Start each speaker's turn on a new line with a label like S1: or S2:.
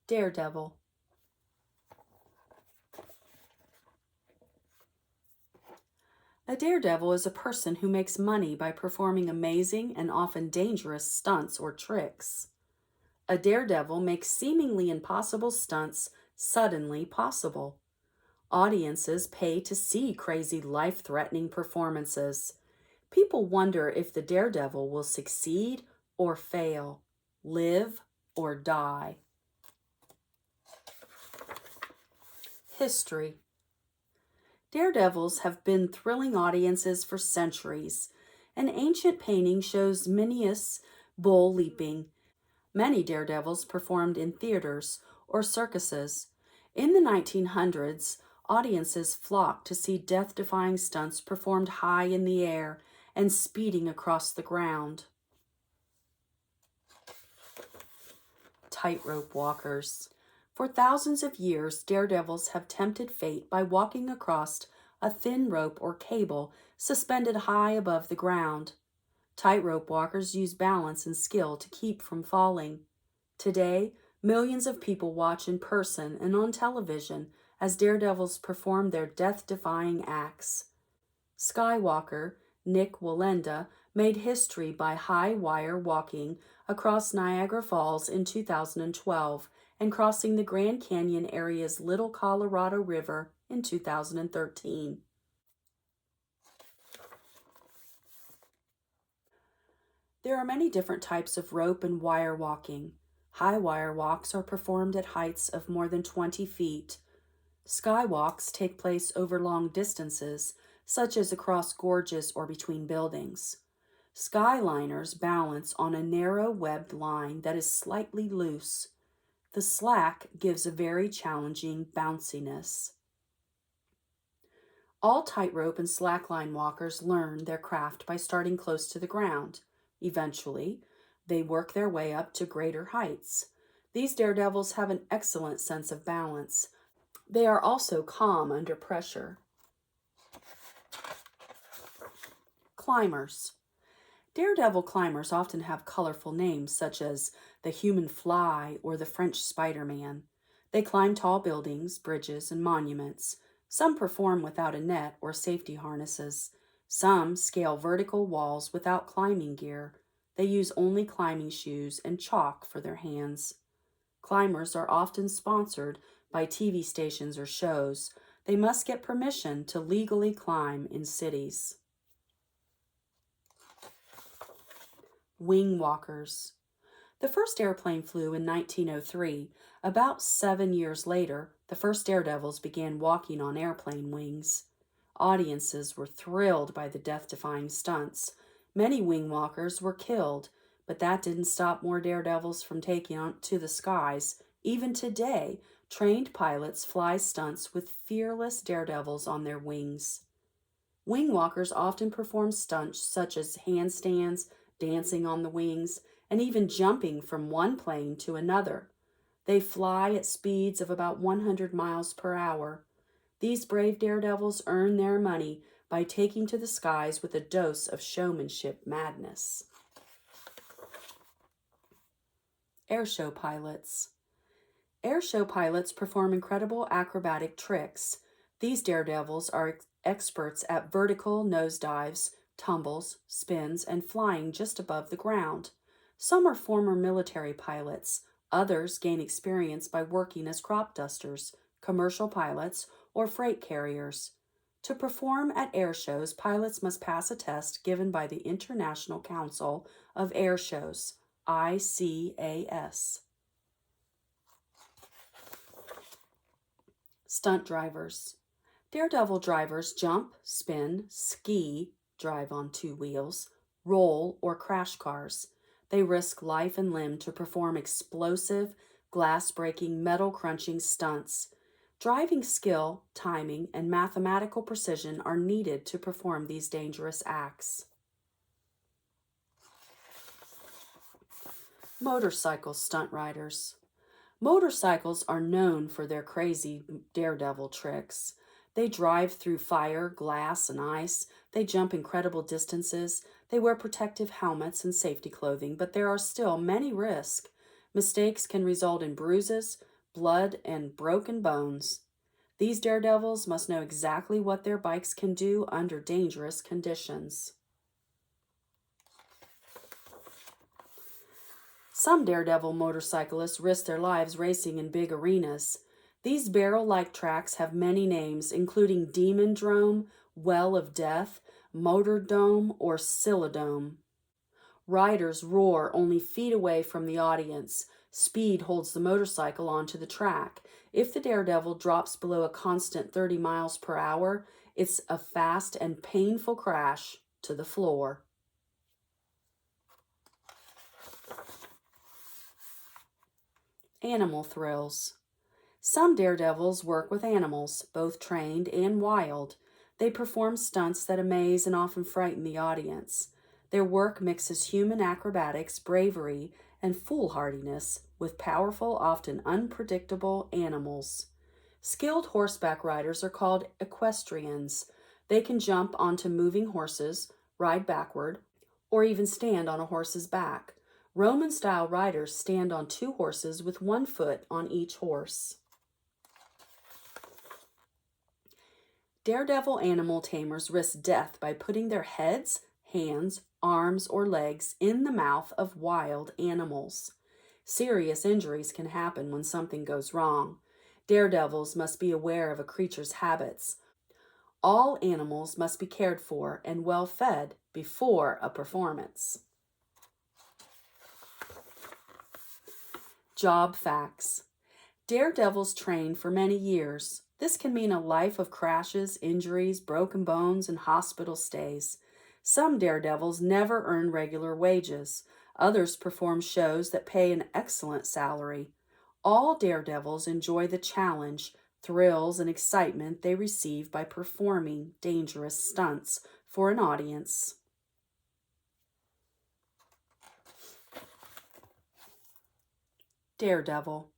S1: Daredevil. A daredevil is a person who makes money by performing amazing and often dangerous stunts or tricks. A daredevil makes seemingly impossible stunts suddenly possible. Audiences pay to see crazy, life-threatening performances. People wonder if the daredevil will succeed or fail, live or die. History. Daredevils have been thrilling audiences for centuries. An ancient painting shows Minos bull leaping. Many daredevils performed in theaters or circuses. In the 1900s, audiences flocked to see death-defying stunts performed high in the air and speeding across the ground. Tightrope walkers. For thousands of years, daredevils have tempted fate by walking across a thin rope or cable suspended high above the ground. Tightrope walkers use balance and skill to keep from falling. Today, millions of people watch in person and on television as daredevils perform their death-defying acts. Skywalker Nick Wallenda made history by high wire walking across Niagara Falls in 2012 and crossing the Grand Canyon area's Little Colorado River in 2013. There are many different types of rope and wire walking. High wire walks are performed at heights of more than 20 feet. Skywalks take place over long distances, such as across gorges or between buildings. Skyliners balance on a narrow webbed line that is slightly loose. The slack gives a very challenging bounciness. All tightrope and slackline walkers learn their craft by starting close to the ground. Eventually, they work their way up to greater heights. These daredevils have an excellent sense of balance. They are also calm under pressure. Climbers. Daredevil climbers often have colorful names such as the Human Fly or the French Spider-Man. They climb tall buildings, bridges, and monuments. Some perform without a net or safety harnesses. Some scale vertical walls without climbing gear. They use only climbing shoes and chalk for their hands. Climbers are often sponsored by TV stations or shows. They must get permission to legally climb in cities. Wing walkers. The first airplane flew in 1903. About 7 years later, the first daredevils began walking on airplane wings. Audiences were thrilled by the death-defying stunts. Many wing walkers were killed, but that didn't stop more daredevils from taking on to the skies. Even today, trained pilots fly stunts with fearless daredevils on their wings. Wing walkers often perform stunts such as handstands, dancing on the wings, and even jumping from one plane to another. They fly at speeds of about 100 miles per hour. These brave daredevils earn their money by taking to the skies with a dose of showmanship madness. Airshow pilots. Airshow pilots perform incredible acrobatic tricks. These daredevils are experts at vertical nosedives, tumbles, spins, and flying just above the ground. Some are former military pilots. Others gain experience by working as crop dusters, commercial pilots, or freight carriers. To perform at air shows, pilots must pass a test given by the International Council of Air Shows, ICAS. Stunt drivers. Daredevil drivers jump, spin, ski, drive on 2 wheels, roll, or crash cars. They risk life and limb to perform explosive, glass-breaking, metal-crunching stunts. Driving skill, timing, and mathematical precision are needed to perform these dangerous acts. Motorcycle stunt riders. Motorcycles are known for their crazy daredevil tricks. They drive through fire, glass, and ice. They jump incredible distances. They wear protective helmets and safety clothing, but there are still many risks. Mistakes can result in bruises, blood, and broken bones. These daredevils must know exactly what their bikes can do under dangerous conditions. Some daredevil motorcyclists risk their lives racing in big arenas. These barrel-like tracks have many names, including Demon Drome, Well of Death, Motor Dome, or Silodome. Riders roar only feet away from the audience. Speed holds the motorcycle onto the track. If the daredevil drops below a constant 30 miles per hour, it's a fast and painful crash to the floor. Animal thrills. Some daredevils work with animals, both trained and wild. They perform stunts that amaze and often frighten the audience. Their work mixes human acrobatics, bravery, and foolhardiness with powerful, often unpredictable animals. Skilled horseback riders are called equestrians. They can jump onto moving horses, ride backward, or even stand on a horse's back. Roman-style riders stand on two horses with one foot on each horse. Daredevil animal tamers risk death by putting their heads, hands, arms, or legs in the mouth of wild animals. Serious injuries can happen when something goes wrong. Daredevils must be aware of a creature's habits. All animals must be cared for and well fed before a performance. Job facts. Daredevils train for many years. This can mean a life of crashes, injuries, broken bones, and hospital stays. Some daredevils never earn regular wages. Others perform shows that pay an excellent salary. All daredevils enjoy the challenge, thrills, and excitement they receive by performing dangerous stunts for an audience. Daredevil.